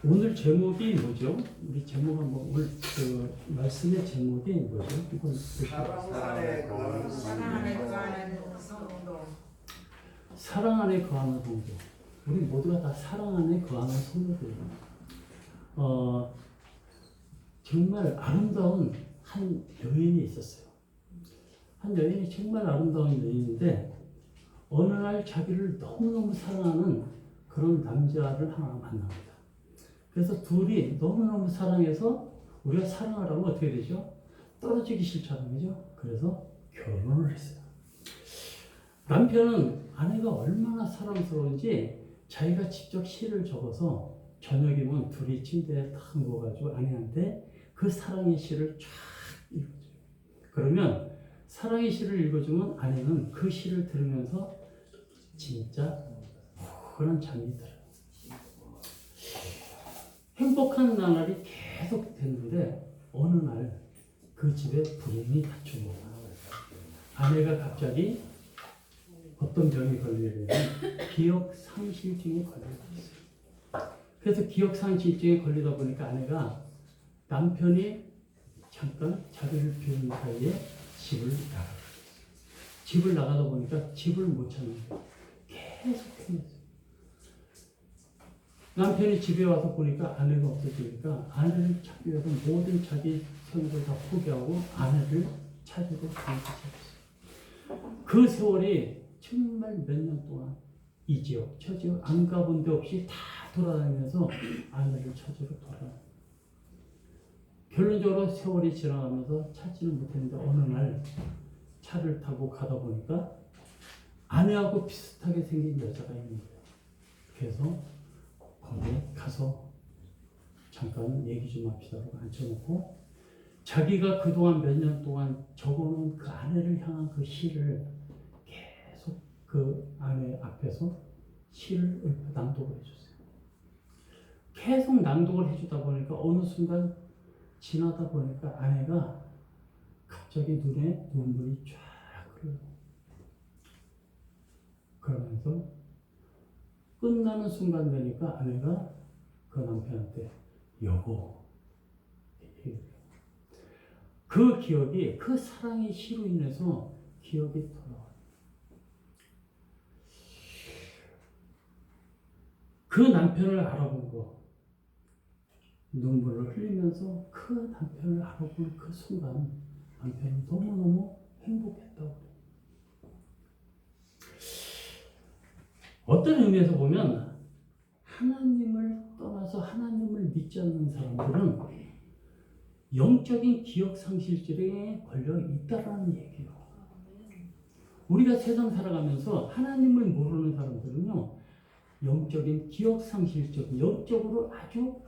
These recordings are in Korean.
오늘 제목이 뭐죠? 우리 제목 한번 오늘 그 말씀의 제목이 뭐죠? 이건 사랑 안에 거하는 성도. 사랑 안에 거하는 성도. 우리 모두가 다 사랑 안에 거하는 성도들이에요. 정말 아름다운 한 여인이 있었어요. 한 여인이 정말 아름다운 여인인데 어느 날 자기를 너무너무 사랑하는 그런 남자를 하나 만납니다. 그래서 둘이 너무너무 사랑해서 우리가 사랑을 하면 어떻게 되죠? 떨어지기 싫다는 거죠. 그래서 결혼을 했어요. 남편은 아내가 얼마나 사랑스러운지 자기가 직접 시를 적어서 저녁이면 둘이 침대에 딱 누워가지고 아내한테 그 사랑의 시를 쫙 읽어줘요. 그러면 사랑의 시를 읽어주면 아내는 그 시를 들으면서 진짜 그런 잠이 들어요. 행복한 나날이 계속 됐는데 어느 날 그 집에 불행이 닥친 거예요. 아내가 갑자기 어떤 병에 걸리냐면 기억상실증에 걸렸어요. 그래서 기억상실증에 걸리다 보니까 아내가 남편이 잠깐 자기를 비운 사이에 집을 나가다 보니까 집을 못 찾는 거예요. 계속 헤맸어요. 남편이 집에 와서 보니까 아내가 없어지니까 아내를 찾기 위해서 모든 자기 생활을 다 포기하고 아내를 찾으러 다니기 시작했어요. 그 세월이 정말 몇 년 동안 이 지역, 저 지역 안 가본 데 없이 다 돌아다니면서 아내를 찾으러 돌아다녔어요. 결론적으로 세월이 지나가면서 찾지는 못했는데 어느 날 차를 타고 가다 보니까 아내하고 비슷하게 생긴 여자가 있는 거예요. 그래서 거기에 가서 잠깐 얘기 좀 합시다라고 앉혀놓고 자기가 그동안 몇 년 동안 적어놓은 그 아내를 향한 그 시를 계속 그 아내 앞에서 시를 낭독을 해줬어요. 계속 낭독을 해주다 보니까 어느 순간 지나다 보니까 아내가 갑자기 눈에 눈물이 쫙 흘러요. 그러면서 끝나는 순간 되니까 아내가 그 남편한테 여보, 그 기억이 그 사랑의 시로 인해서 기억이 돌아와요. 그 남편을 알아본 거 눈물을 흘리면서 그 남편을 알아본 그 순간 남편은 너무너무 행복했다고 그래요. 어떤 의미에서 보면 하나님을 떠나서 하나님을 믿지 않는 사람들은 영적인 기억상실증에 걸려 있다라는 얘기예요. 우리가 세상 살아가면서 하나님을 모르는 사람들은요, 영적인 기억상실증, 영적으로 아주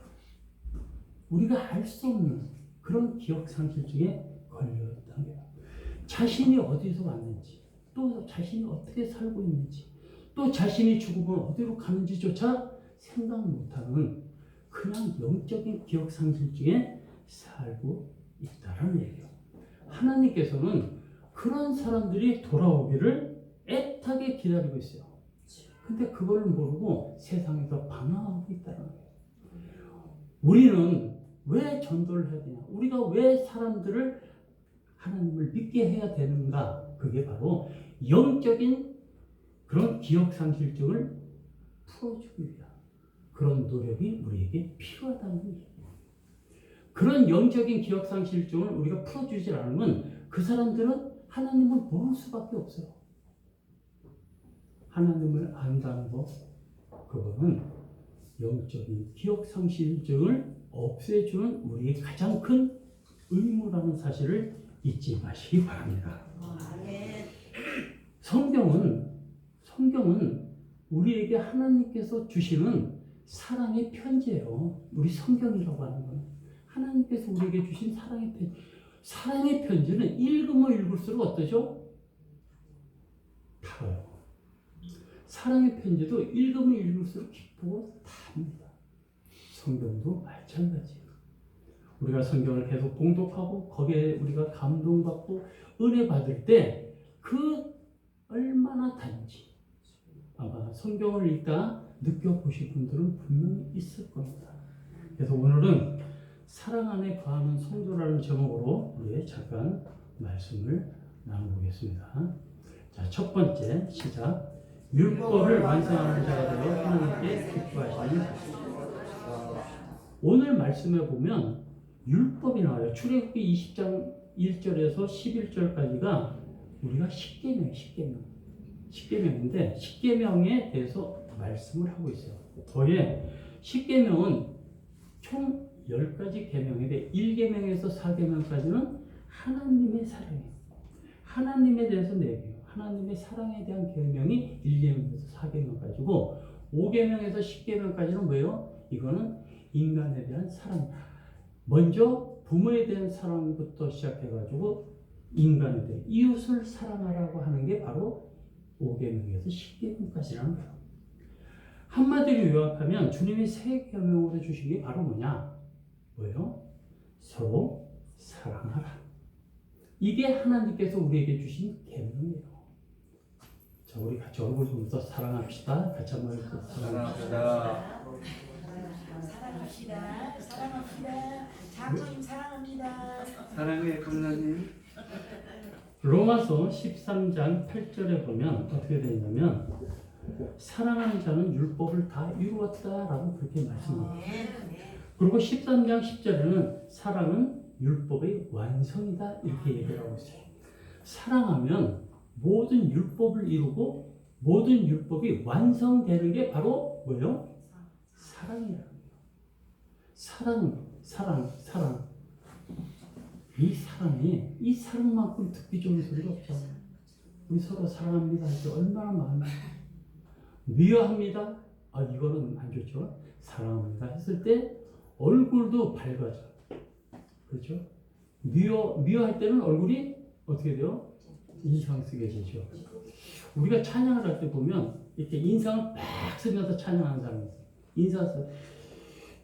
우리가 알 수 없는 그런 기억상실증에 걸려 있다는 거예요. 자신이 어디서 왔는지, 또 자신이 어떻게 살고 있는지, 또 자신이 죽으면 어디로 가는지조차 생각 못하는 그냥 영적인 기억상실증에 살고 있다는 얘기예요. 하나님께서는 그런 사람들이 돌아오기를 애타게 기다리고 있어요. 근데 그걸 모르고 세상에서 방황하고 있다는 거예요. 우리는 왜 전도를 해야 되냐? 우리가 왜 사람들을 하나님을 믿게 해야 되는가? 그게 바로 영적인 그런 기억상실증을 풀어주기 위한 그런 노력이 우리에게 필요하다는 얘기예요. 그런 영적인 기억상실증을 우리가 풀어주지 않으면 그 사람들은 하나님을 모를 수밖에 없어요. 하나님을 안다는 것, 그거는 영적인 기억상실증을 없애주는 우리의 가장 큰 의무라는 사실을 잊지 마시기 바랍니다. 성경은 우리에게 하나님께서 주시는 사랑의 편지예요. 우리 성경이라고 하는 건 하나님께서 우리에게 주신 사랑의 편지. 사랑의 편지는 읽으면 읽을수록 어떠죠? 달아요. 사랑의 편지도 읽으면 읽을수록 기쁘고 답니다. 성경도 마찬가지예요. 우리가 성경을 계속 봉독하고 거기에 우리가 감동받고 은혜 받을 때 그 얼마나 단지 아마 성경을 읽다 느껴보실 분들은 분명히 있을 겁니다. 그래서 오늘은 사랑 안에 거하는 성도라는 제목으로 우리 잠깐 말씀을 나눠보겠습니다. 자, 첫 번째 시작. 율법을 완성하는 자가 되어 하나님께 기뻐하시는 것. 오늘 말씀에 보면 율법이 나와요. 출애굽기 20장 1절에서 11절까지가 우리가 십계명인데 십계명에 대해서 말씀을 하고 있어요. 거기에 십계명은 총 10가지 계명인데 1계명에서 4계명까지는 하나님의 사랑이에요. 하나님에 대해서 4개요. 하나님의 사랑에 대한 계명이 1계명에서 4계명 가지고 5계명에서 10계명까지는 뭐예요? 이거는 인간에 대한 사랑. 먼저 부모에 대한 사랑부터 시작해가지고 인간에 대해 이웃을 사랑하라고 하는 게 바로 5계명에서 10계명까지라는 거예요. 한마디로 요약하면 주님이 3계명으로 주신 게 바로 뭐예요? 서로 사랑하라. 이게 하나님께서 우리에게 주신 계명이에요. 자, 우리 같이 얼굴 보면서 사랑합시다. 같이 한번 사랑합시다. 사랑합시다. 장로님 사랑합니다. 사랑해 검사님. 로마서 13장 8절에 보면 어떻게 되냐면 사랑하는 자는 율법을 다 이루었다라고 그렇게 말씀합니다. 그리고 13장 10절에는 사랑은 율법의 완성이다 이렇게 얘기를 하고 있어요. 사랑하면 모든 율법을 이루고 모든 율법이 완성되는 게 바로 뭐예요? 사랑이라는 거예요. 사랑. 이 사랑만큼 듣기 좋은 소리가 없잖아요. 우리 서로 사랑합니다 할 때 얼마나 마음이 미워합니다. 이거는 안 좋죠. 사랑합니다 했을 때 얼굴도 밝아져. 그렇죠? 미워할 때는 얼굴이 어떻게 돼요? 인상 쓰게 되죠. 우리가 찬양을 할 때 보면 이렇게 인상을 팍 쓰면서 찬양하는 사람이 있어요. 인상 써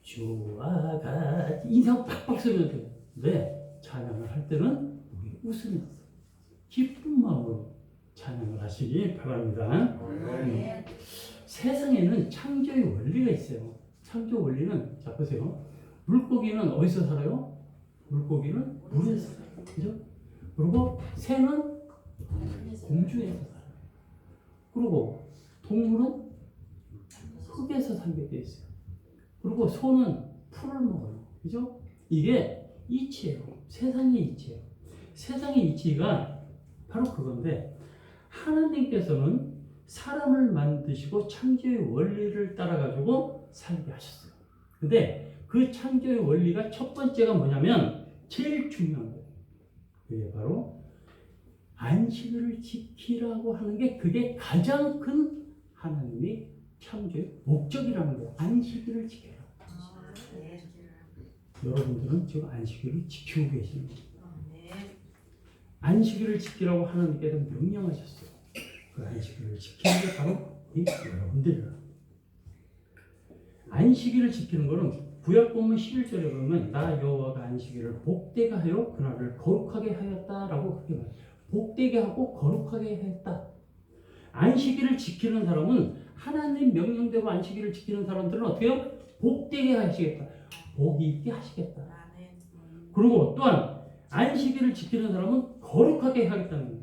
주와 같이 인상 팍팍 쓰면서. 왜? 찬양을 할 때는 우리 웃으면서 기쁜 마음으로 찬양을 하시기 바랍니다. 세상에는 창조의 원리가 있어요. 창조 원리는 자 보세요. 물고기는 어디서 살아요? 물고기는 물에서 살아요. 그죠? 그리고 새는 공중에서 살아요. 그리고 동물은 흙에서 살게 돼 있어요. 그리고 소는 풀을 먹어요. 그죠? 이게 이치예요. 세상의 이치예요. 세상의 이치가 바로 그건데 하나님께서는 사람을 만드시고 창조의 원리를 따라가지고 살게 하셨어요. 근데 그 창조의 원리가 첫 번째가 뭐냐면 제일 중요한 거예요. 그게 바로 안식일을 지키라고 하는 게 그게 가장 큰 하나님의 창조의 목적이라는 거예요. 안식일을 지켜라. 여러분들은 지금 안식일을 지키고 계십니다. 안식일을 지키라고 하나님께서 명령하셨어요. 그 안식일을 지키는 게 바로 이 여러분들이라. 안식일을 지키는 것은 구약본문 11절에 보면 나 여호와가 안식일을 복되게 하여 그날을 거룩하게 하였다라고 그렇게 말해요. 복되게 하고 거룩하게 했다. 안식일을 지키는 사람은 하나님 명령대로 안식일을 지키는 사람들은 어떻게 해요? 복되게 하시겠다. 복이 있게 하시겠다. 그리고 또한 안식일을 지키는 사람은 거룩하게 하겠다는 거예요.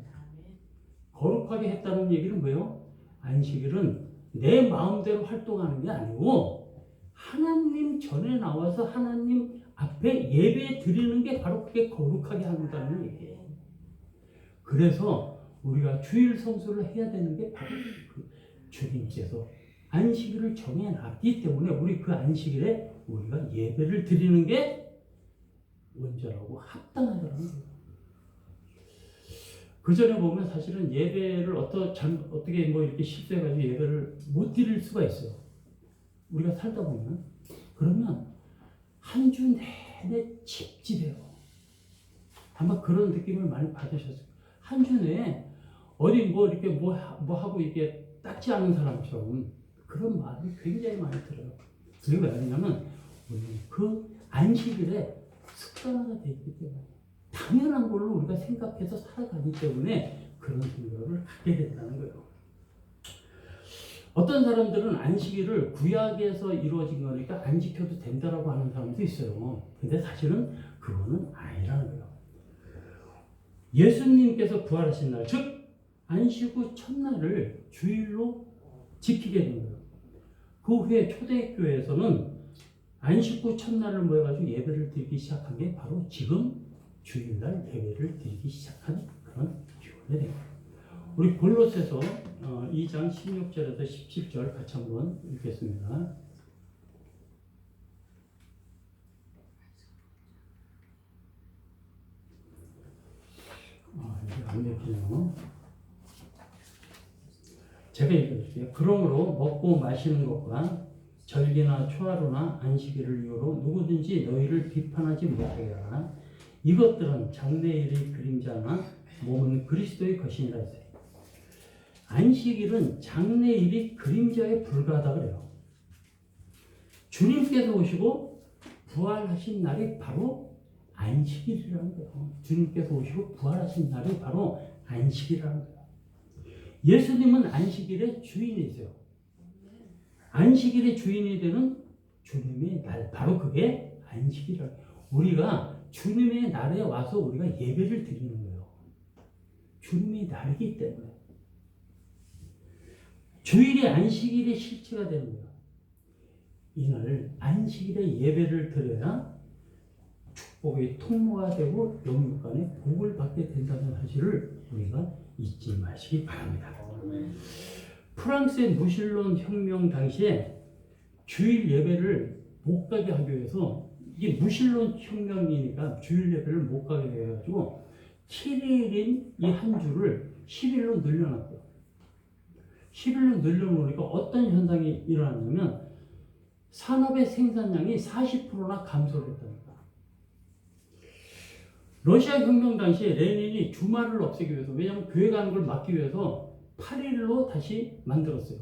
거룩하게 했다는 얘기는 뭐예요? 안식일은 내 마음대로 활동하는 게 아니고 하나님 전에 나와서 하나님 앞에 예배 드리는 게 바로 그게 거룩하게 한다는 얘기예요. 그래서 우리가 주일 성수를 해야 되는 게 바로 그 주님께서 안식일을 정해놨기 때문에 우리 그 안식일에 우리가 예배를 드리는 게 온전하고 합당하다는 거예요. 그 전에 보면 사실은 예배를 어떻게 뭐 이렇게 실수해가지고 예배를 못 드릴 수가 있어요. 우리가 살다 보면. 그러면 한 주 내내 찝찝해요. 아마 그런 느낌을 많이 받으셨어요. 한 주 내에 어디 뭐 이렇게 뭐 하고 이게 닦지 않은 사람처럼 그런 마음이 굉장히 많이 들어요. 그게 왜 그러냐면 우리는 그 안식일에 습관화가 되어 있기 때문에 당연한 걸로 우리가 생각해서 살아가기 때문에 그런 생각을 갖게 된다는 거예요. 어떤 사람들은 안식일을 구약에서 이루어진 거니까 안 지켜도 된다라고 하는 사람도 있어요. 근데 사실은 그거는 아니라는 거예요. 예수님께서 부활하신 날, 즉 안식 후 첫날을 주일로 지키게 된 거예요. 그 후에 초대교회에서는 안식 후 첫날을 모여가지고 예배를 드리기 시작한 게 바로 지금 주일날 예배를 드리기 시작한 그런 기원이 됩니다. 우리 골로새서 2장 16절에서 17절 같이 한번 읽겠습니다. 이게 안 읽히네요. 제가 읽어줄게요. 그러므로 먹고 마시는 것과 절기나 초하루나 안식일을 이유로 누구든지 너희를 비판하지 못하게 하라. 이것들은 장래일의 그림자나 몸은 그리스도의 것이니라 했어요. 안식일은 장래일이 그림자에 불과하다 그래요. 주님께서 오시고 부활하신 날이 바로 안식일이라는 거예요. 주님께서 오시고 부활하신 날이 바로 안식일이라는 거예요. 예수님은 안식일의 주인이세요. 안식일의 주인이 되는 주님의 날, 바로 그게 안식일이라는 거예요. 우리가 주님의 날에 와서 우리가 예배를 드리는 거예요. 주님의 날이기 때문에. 주일이 안식일의 실체가 되는 거예요. 이날 안식일에 예배를 드려야 축복의 통로가 되고 영육간에 복을 받게 된다는 사실을 우리가 잊지 마시기 바랍니다. 프랑스의 무신론 혁명 당시에 주일 예배를 못 가게 하기 위해서, 이게 무신론 혁명이니까 주일 예배를 못 가게 해가지고 7일인 이 한 주를 10일로 늘려놨대요. 10일로 늘려놓으니까 어떤 현상이 일어났냐면 산업의 생산량이 40%나 감소를 했답니다. 러시아 혁명 당시에 레닌이 주말을 없애기 위해서, 왜냐하면 교회 가는 걸 막기 위해서 8일로 다시 만들었어요.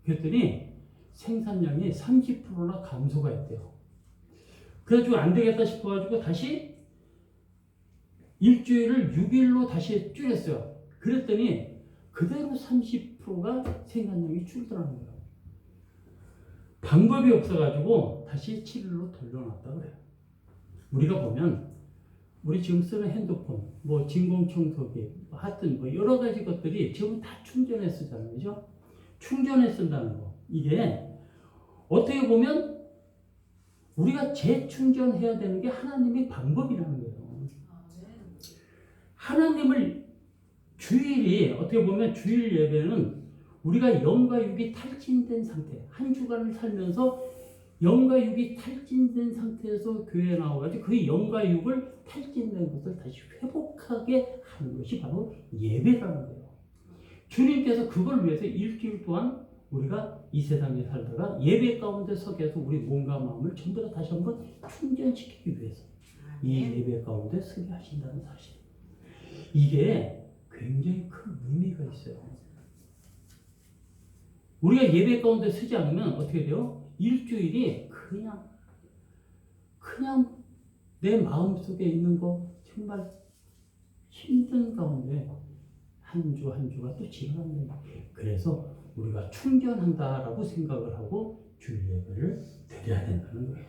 그랬더니 생산량이 30%나 감소가 했대요. 그래가지고 안 되겠다 싶어가지고 다시 일주일을 6일로 다시 줄였어요. 그랬더니 그대로 30%가 생산량이 줄더라는 거예요. 방법이 없어가지고 다시 7일로 돌려놨다 그래요. 우리가 보면 우리 지금 쓰는 핸드폰, 뭐 진공청소기, 하여튼 뭐 여러 가지 것들이 지금 다 충전해 쓰잖아요, 그죠? 충전해 쓴다는 거. 이게 어떻게 보면 우리가 재충전해야 되는 게 하나님의 방법이라는 거예요. 하나님을 주일이, 어떻게 보면 주일 예배는 우리가 영과 육이 탈진된 상태, 한 주간을 살면서 영과 육이 탈진된 상태에서 교회에 나와가지고 그 영과 육을 탈진된 것을 다시 회복하게 하는 것이 바로 예배라는 거예요. 주님께서 그걸 위해서 일주일 동안 우리가 이 세상에 살다가 예배 가운데 서게 해서 우리 몸과 마음을 전부 다 다시 한번 충전시키기 위해서 이 예배 가운데 서게 하신다는 사실. 이게 굉장히 큰 의미가 있어요. 우리가 예배 가운데 서지 않으면 어떻게 돼요? 일주일이 그냥 내 마음속에 있는 거 정말 힘든 가운데 한 주 한 주가 또 지나갑니다. 그래서 우리가 충전한다라고 생각을 하고 주일 예배를 드려야 된다는 거예요.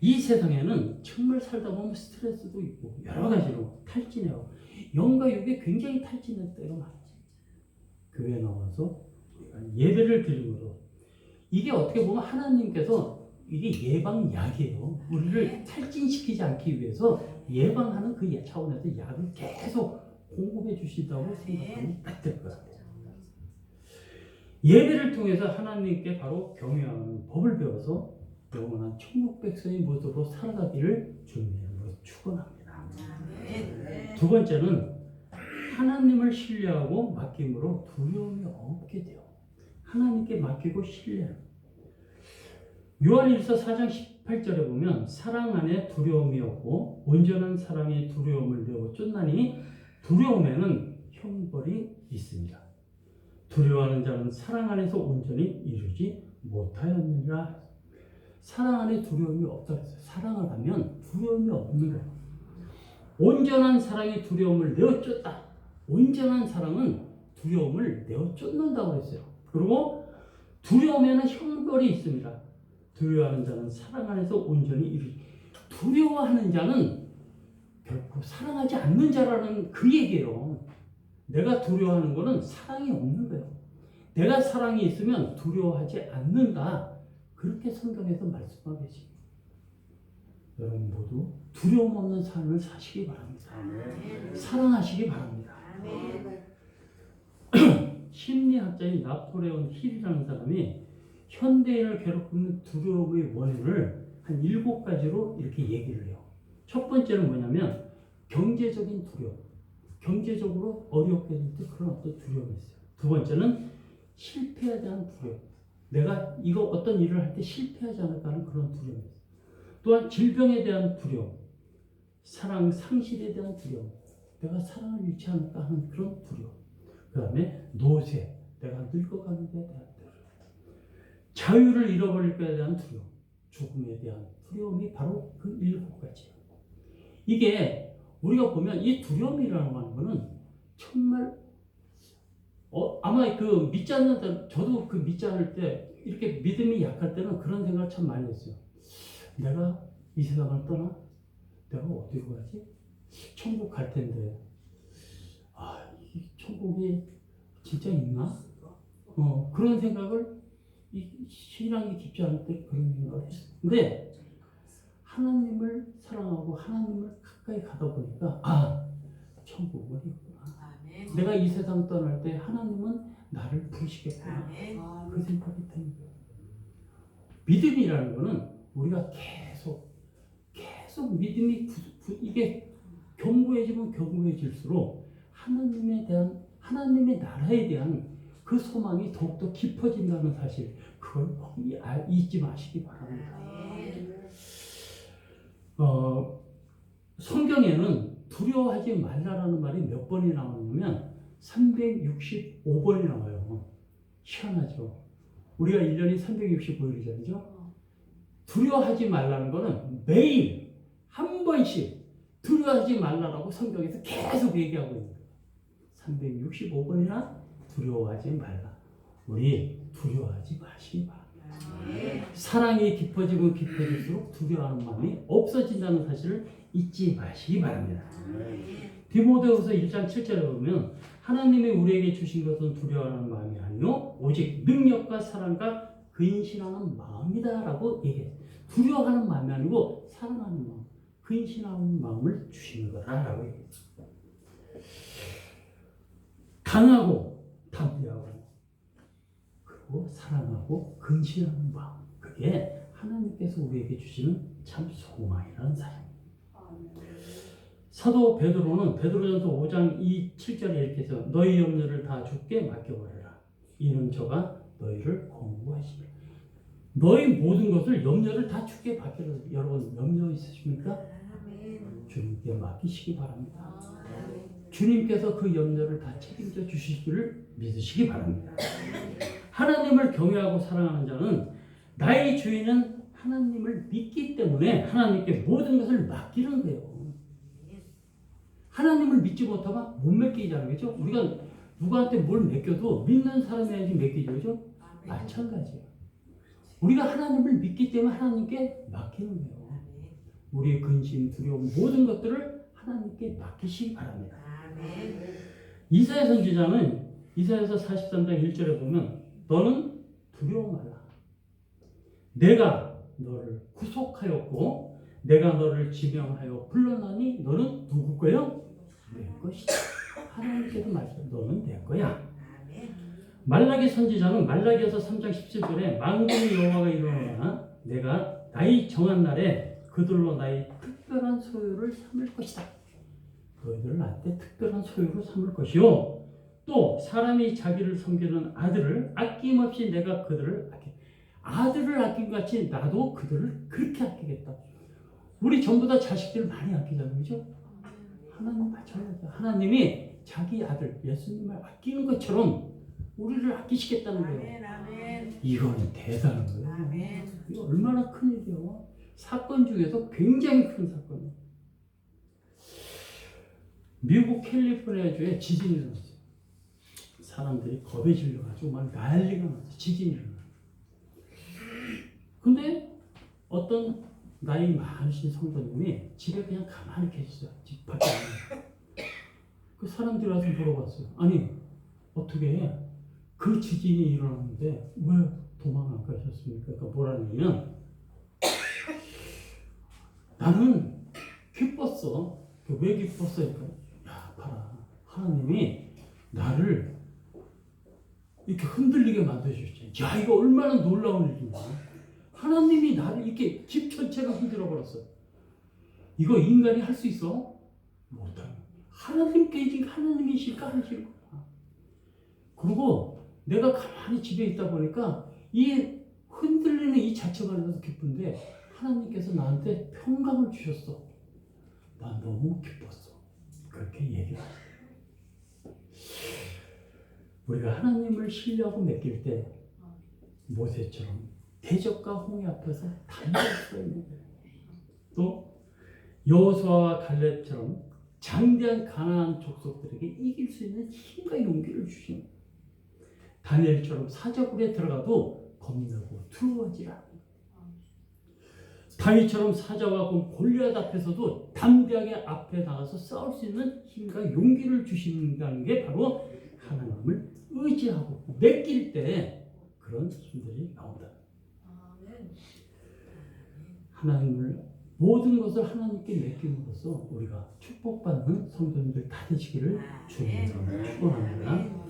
이 세상에는 정말 살다 보면 스트레스도 있고 여러 가지로 탈진해요. 영과 육이 굉장히 탈진할 때가 많지. 교회에 나와서 예배를 드림으로, 이게 어떻게 보면 하나님께서 이게 예방약이에요. 우리를 탈진시키지 않기 위해서 예방하는 그 차원에서 약을 계속 공급해 주신다고 생각하면 딱 될 것 같아요. 예배를 통해서 하나님께 바로 경외하는 법을 배워서 영원한 천국 백성의 모습으로 살아가기를 주님으로 축원합니다. 두 번째는 하나님을 신뢰하고 맡김으로 두려움이 없게 돼요. 하나님께 맡기고 신뢰. 요한일서 4장 18절에 보면 사랑 안에 두려움이 없고 온전한 사랑의 두려움을 내어 쫓나니 두려움에는 형벌이 있습니다. 두려워하는 자는 사랑 안에서 온전히 이루지 못하였느니라. 사랑 안에 두려움이 없다 그랬어요. 사랑을 하면 두려움이 없는 거예요. 온전한 사랑의 두려움을 내어 쫓다. 온전한 사랑은 두려움을 내어 쫓는다고 했어요. 그리고 두려움에는 형벌이 있습니다. 두려워하는 자는 사랑 안에서 온전히 이루지. 두려워하는 자는 결코 사랑하지 않는 자라는 그 얘기예요. 내가 두려워하는 거는 사랑이 없는 거예요. 내가 사랑이 있으면 두려워하지 않는다. 그렇게 성경에서 말씀하고 계십니다. 여러분 모두 두려움 없는 삶을 사시기 바랍니다. 사랑하시기 바랍니다. 심리학자인 나폴레온 힐이라는 사람이 현대인을 괴롭히는 두려움의 원인을 한 7가지로 이렇게 얘기를 해요. 첫 번째는 뭐냐면 경제적인 두려움. 경제적으로 어렵게 될 때 그런 어떤 두려움이 있어요. 두 번째는 실패에 대한 두려움. 내가 이거 어떤 일을 할 때 실패하지 않을까 하는 그런 두려움이 있어요. 또한 질병에 대한 두려움, 사랑 상실에 대한 두려움, 내가 사랑을 잃지 않을까 하는 그런 두려움. 그 다음에 노쇠, 내가 늙어가는 데 대한 두려움. 자유를 잃어버릴 것에 대한 두려움, 죽음에 대한 두려움이 바로 그 7가지예요. 이게 우리가 보면 이 두려움이라는 거는 정말 아마 그 믿지 않는 데, 저도 그 믿지 않을 때 이렇게 믿음이 약할 때는 그런 생각을 참 많이 했어요. 내가 이 세상을 떠나? 내가 어디로 가지? 천국 갈 텐데 이 천국이 진짜 있나? 그런 생각을 이 신앙이 깊지 않을 때 그런 생각을 했어요. 근데 하나님을 사랑하고 하나님을 가까이 가다 보니까 천국은 있구나. 내가 이 세상 떠날 때 하나님은 나를 부르시겠구나. 그 생각이 드는 거예요. 믿음이라는 거는 우리가 계속 믿음이 이게 견고해지면 견고해질수록 하나님의 나라에 대한 그 소망이 더욱더 깊어진다는 사실, 그걸 잊지 마시기 바랍니다. 성경에는 두려워하지 말라라는 말이 몇 번이 나오냐면 365번이 나와요. 희한하죠. 우리가 1년이 365일이잖아요. 두려워하지 말라는 거는 매일 한 번씩 두려워하지 말라라고 성경에서 계속 얘기하고 있는 거예요. 365번이나 두려워하지 말라. 우리 두려워하지 마시기 바랍니다. 사랑이 깊어지면 깊어질수록 두려워하는 마음이 없어진다는 사실을 잊지 마시기 바랍니다. 디모데후서 1장 7절에 보면 하나님이 우리에게 주신 것은 두려워하는 마음이 아니요 오직 능력과 사랑과 근신하는 마음이다 라고 얘기해요. 두려워하는 마음이 아니고 사랑하는 마음, 근신하는 마음을 주시는 거다라고 얘기해요. 강하고 담대하고 그리고 사랑하고 근신하는 마음, 그게 하나님께서 우리에게 주시는 참 소망이라는 사실입니다. 사도 베드로는 베드로전서 5장 7절에 이렇게 해서 너희 염려를 다 주께 맡겨버려라. 이는 저가 너희를 권고하시리라. 너희 모든 것을 염려를 다 주께 맡겨라. 여러분 염려 있으십니까? 주님께 맡기시기 바랍니다. 주님께서 그 염려를 다 책임져 주실 줄을 믿으시기 바랍니다. 하나님을 경외하고 사랑하는 자는 나의 주인은 하나님을 믿기 때문에 하나님께 모든 것을 맡기는 거예요. 하나님을 믿지 못하면 못 맡기잖아요. 그렇죠? 우리가 누구한테 뭘 맡겨도 믿는 사람에게 맡기죠. 그렇죠? 마찬가지예요. 우리가 하나님을 믿기 때문에 하나님께 맡기는 거예요. 우리의 근심, 두려움, 모든 것들을 하나님께 맡기시기 바랍니다. 이사야 선지자는 이사야서 43장 1절에 보면 너는 두려워 말라. 내가 너를 구속하였고 내가 너를 지명하여 불러나니 너는 누구 거요? 내 것이다. 하나님께서 말씀, 너는 내 거야. 말라기 선지자는 말라기에서 3장 17절에 만군의 여호와가 이르노라 내가 나의 정한 날에 그들로 나의 특별한 소유를 삼을 것이다. 너희들은 나한테 특별한 소유로 삼을 것이요. 또 사람이 자기를 섬기는 아들을 아낌없이 내가 그들을 아들을 아낀 것 같이 나도 그들을 그렇게 아끼겠다. 우리 전부 다 자식들 많이 아끼잖아요. 그죠? 하나님 마찬가지야. 하나님이 자기 아들 예수님을 아끼는 것처럼 우리를 아끼시겠다는 거예요. 이거는 대단한 거예요. 이거 얼마나 큰 일이에요. 사건 중에서 굉장히 큰 사건이에요. 미국 캘리포니아주에 지진이 일어났어요. 사람들이 겁에 질려가지고 막 난리가 났어. 지진이 일어나. 근데 어떤 나이 많으신 성도님이 집에 그냥 가만히 계셨어요. 집 밖에 안 나가요. 그 사람들이 와서 물어봤어요. 아니 어떻게 그 지진이 일어났는데 왜 도망 안 가셨습니까? 그러니까 뭐라냐면 나는 기뻤어. 왜 기뻤어? 그러니까 야 봐라 하나님이 나를 이렇게 흔들리게 만드셨지. 야 이거 얼마나 놀라운 일이냐. 하나님이 나를 이렇게 집 전체를 흔들어 버렸어. 이거 인간이 할 수 있어? 못해. 하나님께 하나님이실까 하실 거야. 그리고 내가 가만히 집에 있다 보니까 이 흔들리는 이 자체가 너무 기쁜데 하나님께서 나한테 평강을 주셨어. 난 너무 기뻤어. 그렇게 얘기를 하죠. 우리가 하나님을 신뢰하고 맡길 때 모세처럼 대적과 홍해 앞에서 담대할 수가 있는 거예요. 또 여호수아와 갈렙처럼 장대한 가나안 족속들에게 이길 수 있는 힘과 용기를 주시는 거예요. 다니엘처럼 사자굴에 들어가도 겁나고 두려워하지 않아요. 다윗처럼 사자와 골리앗 앞에서도 담대하게 앞에 나가서 싸울 수 있는 힘과 용기를 주신다는 게 바로 하나님을 의지하고 맡길 때 그런 힘들이 나온다. 하나님을 모든 것을 하나님께 맡김으로써 우리가 축복받는 성도님들 다 되시기를 주님으로 축원합니다.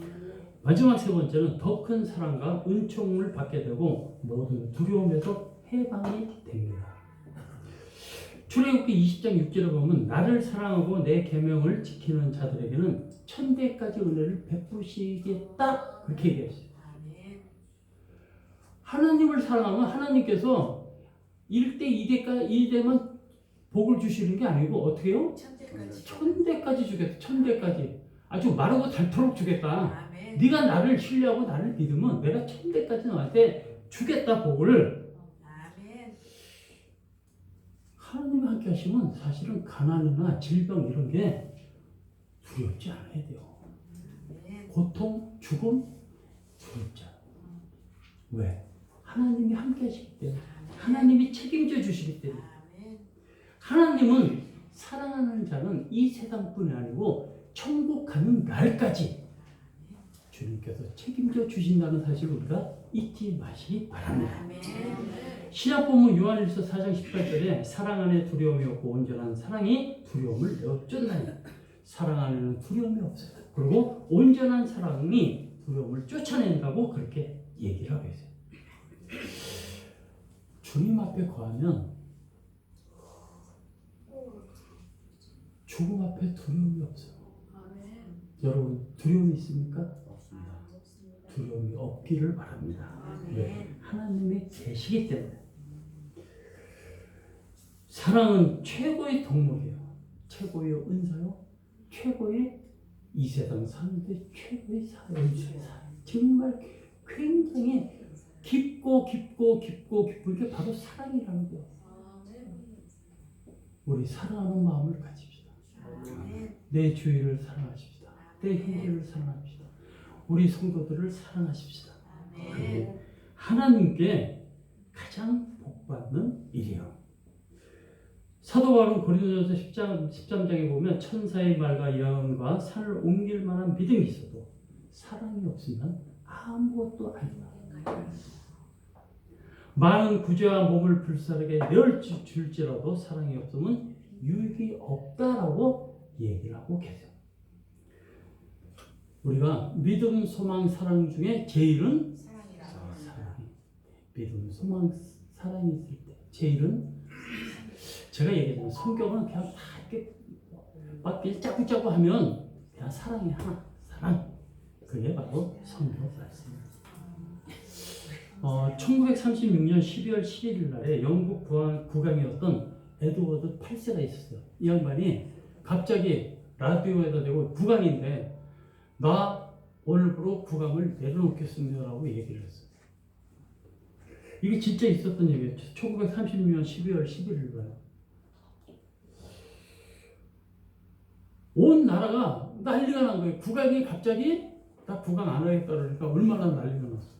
마지막 세 번째는 더 큰 사랑과 은총을 받게 되고 모든 두려움에서 해방이 됩니다. 출애굽기 20장 6절에 보면 나를 사랑하고 내 계명을 지키는 자들에게는 천대까지 은혜를 베푸시겠다 그렇게 얘기했어요. 하나님을 사랑하면 하나님께서 1대 2대만 복을 주시는 게 아니고 어떻게 해요? 천대까지 주겠다. 천대까지 아주 마르고 닳도록 주겠다. 네가 나를 신뢰하고 나를 믿으면 내가 천대까지 너한테 주겠다 복을. 하나님이 함께 하시면 사실은 가난이나 질병 이런 게 두렵지 않아야 돼요. 고통, 죽음 두렵지 않아요. 왜? 하나님이 함께 하시기 때문에 하나님이 책임져 주시기 때문에 하나님은 사랑하는 자는 이 세상뿐이 아니고 천국 가는 날까지 주님께서 책임져 주신다는 사실을 우리가 잊지 마시기 바랍니다. 신약본문 요한일서 4장 18절에 사랑 안에 두려움이 없고 온전한 사랑이 두려움을 내어쫓나니 사랑 안에는 두려움이 없어요. 그리고 온전한 사랑이 두려움을 쫓아낸다고 그렇게 얘기를 하고 있어요. 주님 앞에 거하면 죽음 앞에 두려움이 없어요. 여러분 두려움이 있습니까? 없습니다. 두려움이 없기를 바랍니다. 왜? 하나님이 계시기 때문에. 사랑은 최고의 덕목이에요. 최고의 은사요. 최고의 이 세상 사는데 최고의 은사예요. 정말 굉장히 깊고 깊은 게 바로 사랑이라는 거예요. 우리 사랑하는 마음을 가집시다. 내 주위를 사랑하십시다. 내 형제를 사랑합시다. 우리 성도들을 사랑하십시다. 그게 하나님께 가장 복받는 일이에요. 사도 바울은 고린도전서 13장에 보면 천사의 말과 예언과 산을 옮길 만한 믿음이 있어도 사랑이 없으면 아무것도 아니다. 많은 구제와 몸을 불사르게 내어줄지라도 사랑이 없으면 유익이 없다라고 얘기를 하고 계세요. 우리가 믿음, 소망, 사랑 중에 제일은 사랑이. 믿음, 소망, 사랑이 있을 때 제일은 제가 얘기했잖아요. 성경은 그냥 다 이렇게 막 짜고짜고 하면 그냥 사랑이 하나. 사랑. 그게 바로 성경 말씀입니다. 1936년 12월 11일 날에 영국 국왕이었던 에드워드 8세가 있었어요. 이 양반이 갑자기 라디오에다 대고 국왕인데 나 오늘부로 국왕을 내려놓겠습니다라고 얘기를 했어요. 이게 진짜 있었던 얘기예요. 1936년 12월 11일 날. 온 나라가 난리가 난 거예요. 국왕이 갑자기 다 구강 안 하겠다 그러니까 얼마나 난리가 났어.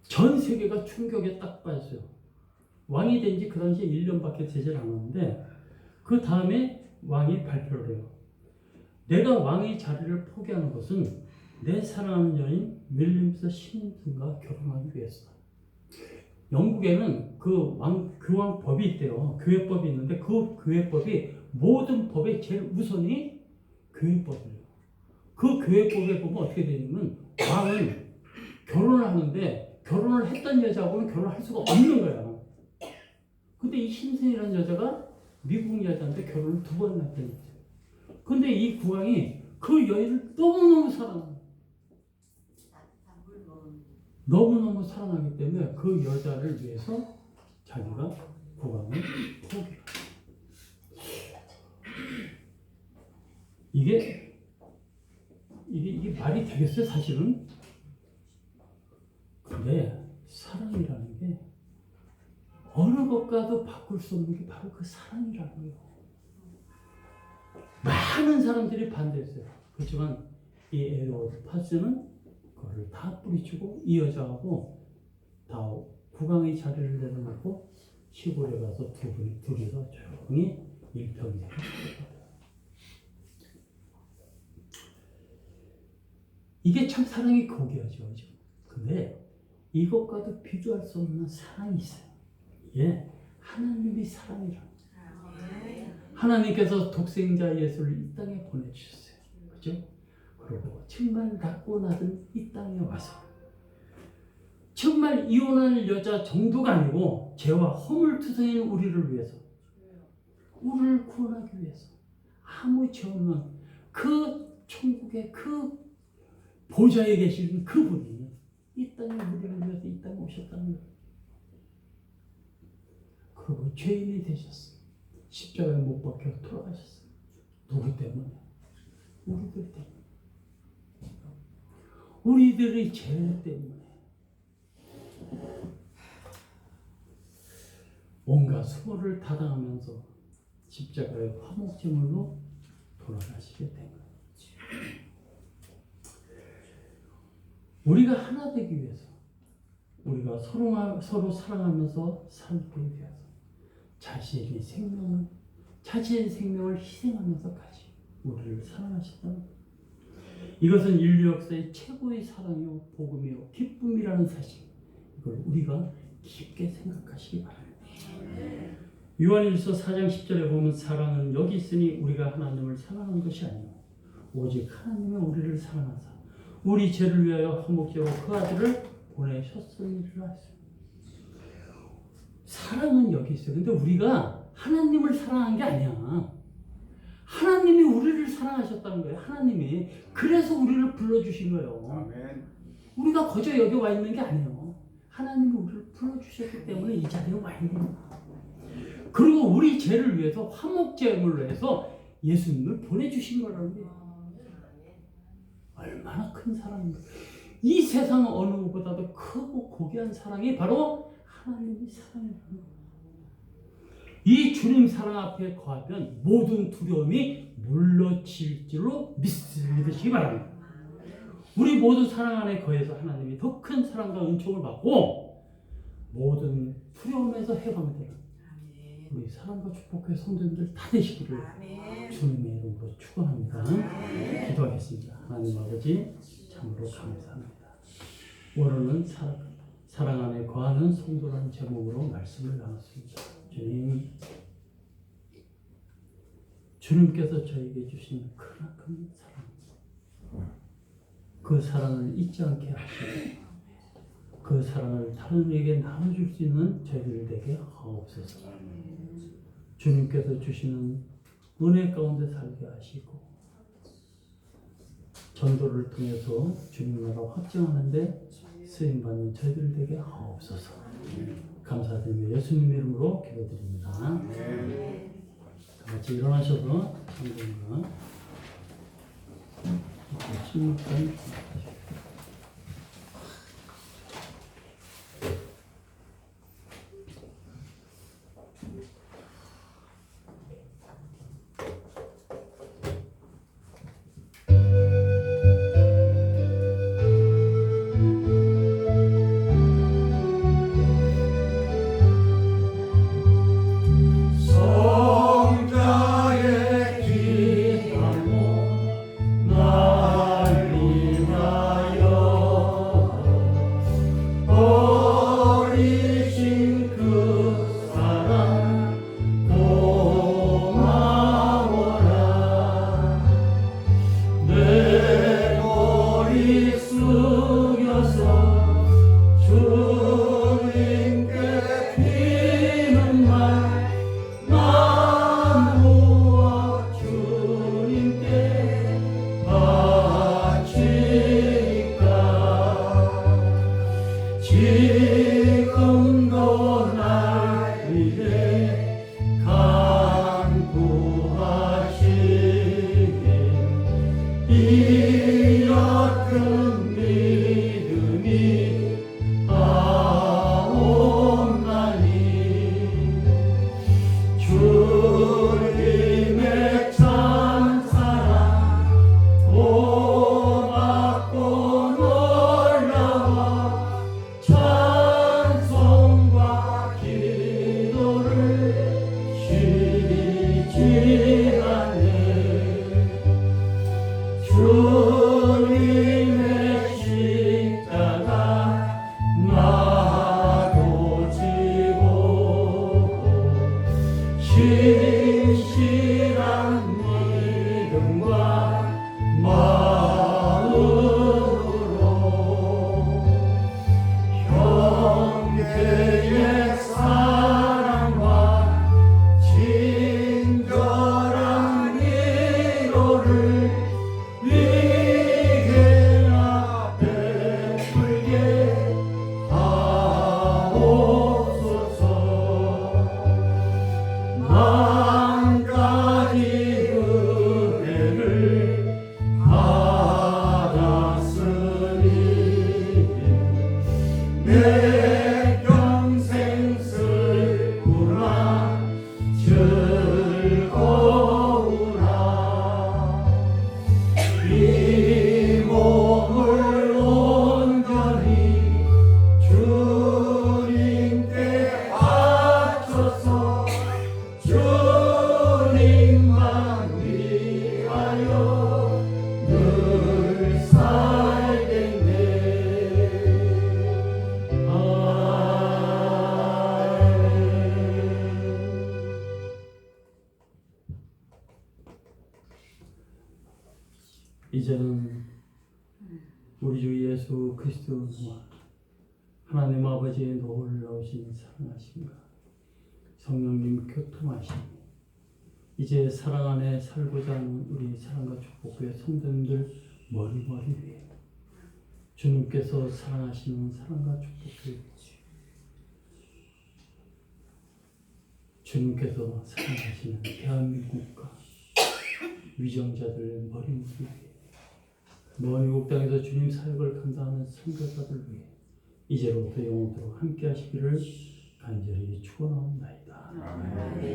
전 세계가 충격에 딱 빠졌어요. 왕이 된 지 그 당시에 1년밖에 되질 않았는데 그 다음에 왕이 발표를 해요. 내가 왕의 자리를 포기하는 것은 내 사랑하는 여인 윌리엄스 시민슨과 결혼하기 위해서. 영국에는 교황법이 있대요. 교회법이 있는데 그 교회법이 모든 법의 제일 우선이 교회법이에요. 그 교회법에 보면 어떻게 되냐면 왕은 결혼을 하는데 결혼을 했던 여자하고는 결혼할 수가 없는 거야. 근데 이 심슨이라는 여자가 미국 여자인데 결혼을 2번 했더니 근데 이 국왕이 그 여인을 너무너무 사랑해요. 너무너무 사랑하기 때문에 그 여자를 위해서 자기가 국왕을 포기해요. 이게 말이 되겠어요, 사실은? 근데 사랑이라는 게 어느 것과도 바꿀 수 없는 게 바로 그 사랑이라는 거예요. 많은 사람들이 반대했어요. 그렇지만 이 에드워드 파스는 그거를 다 뿌리치고 이 여자하고 다 국왕의 자리를 내려놓고 시골에 가서 둘이서 조용히 일평생을 살았어요. 이게 참 사랑이 고귀하죠. 근데 이것과도 비교할 수 없는 사랑이 있어요. 이게 하나님의 사랑이라는 거예요. 하나님께서 독생자 예수를 이 땅에 보내주셨어요. 그죠? 그리고 정말 낮고 낮은 이 땅에 와서 정말 이혼할 여자 정도가 아니고 죄와 허물투성인 우리를 위해서 우리를 구원하기 위해서 아무 죄 없는 그 천국의 그 보좌에 계신 그분이 이 땅에 우리를 위해서 이 땅에 오셨다는 거예요. 그리고 죄인이 되셨어요. 십자가에 못 박혀 돌아가셨어요. 누구 때문에? 우리들 때문에. 우리들의 죄 때문에. 온갖 수모를 타당하면서 십자가의 화목제물로 돌아가시게 된 거예요. 우리가 하나 되기 위해서, 우리가 서로 사랑하면서 살기 위해서 자신의 생명을 희생하면서까지 우리를 사랑하셨다는 것. 이것은 인류 역사의 최고의 사랑이요 복음이요 기쁨이라는 사실, 이걸 우리가 깊게 생각하시기 바랍니다. 요한일서 4장 10절에 보면 사랑은 여기 있으니 우리가 하나님을 사랑한 것이 아니요 오직 하나님의 우리를 사랑하사 우리 죄를 위하여 화목제로 그 아들을 보내셨음이라 했어요. 사랑은 여기 있어요. 근데 우리가 하나님을 사랑한 게 아니야. 하나님이 우리를 사랑하셨다는 거예요. 하나님이. 그래서 우리를 불러주신 거예요. 아멘. 우리가 거저 여기 와 있는 게 아니에요. 하나님이 우리를 불러주셨기 때문에 이 자리에 와 있는 거예요. 그리고 우리 죄를 위해서 화목제물로 해서 예수님을 보내주신 거라는 거예요. 얼마나 큰 사랑입니까? 이 세상 어느 것보다도 크고 고귀한 사랑이 바로 하나님의 사랑이라는 거예요. 이 주님 사랑 앞에 거하면 모든 두려움이 물러질 줄로 믿으시기 바랍니다. 우리 모두 사랑 안에 거해서 하나님이 더 큰 사랑과 은총을 받고 모든 두려움에서 해방되는 우리 사랑과 축복의 성도님들 다 되시기를 주님의 이름으로 축원합니다. 기도하겠습니다. 하나님 아버지 참으로 감사합니다. 오늘은 사랑 안에 거하는 성도라는 제목으로 말씀을 나눴습니다. 주님께서 저에게 주신 크나큰 사랑, 그 사랑을 잊지 않게 하시고 그 사랑을 다른 이에게 나눠줄 수 있는 저희들 되게 하옵소서. 주님께서 주시는 은혜 가운데 살게 하시고 전도를 통해서 주님 나라 확증하는데 쓰임받는 저희들 되게 하옵소서. 감사드리며 예수님의 이름으로 기도드립니다. 다 같이 일어나셔서 성경과 신문까지 숙여서 주님께 비는 말 만무와 주님께 바치니까 지금도 날 위해 간구하시네 이 옅은 믿음이 아옵나니 주님의 찬사랑 고맙고 놀라워 찬송과 기도를 쉬지 않네 주님의 십자가 나도 지고 신실한 믿음과 마음으로 형제의 사랑과 친절한 위로를 위에나 베풀게 하옵소서 만 가지 은혜를 받았으니 내 평생 슬구나 즐거우나 이 몸을 온전히 주님께 바쳐서 주님만 위하여 늘 살겠네 이제는 우리 주 예수 그리스도와 하나님 아버지의 놀라우신 사랑하심과 성령님 교통하심 이제 사랑 안에 살고자 하는 우리 사랑과 축복교회 성도님들 머리머리 위에 주님께서 사랑하시는 사랑과 축복교회 주님께서 사랑하시는 대한민국과 위정자들 머리머리 위에 먼 미국 땅에서 주님 사역을 감당하는 선교사들 위해 이제로부터 영원토록 함께 하시기를 간절히 축원하옵나이다. 아멘.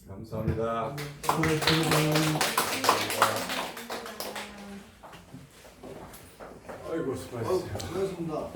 감사합니다. 수고하셨습니다. 아이고 수고하셨어요. 수고하셨습니다.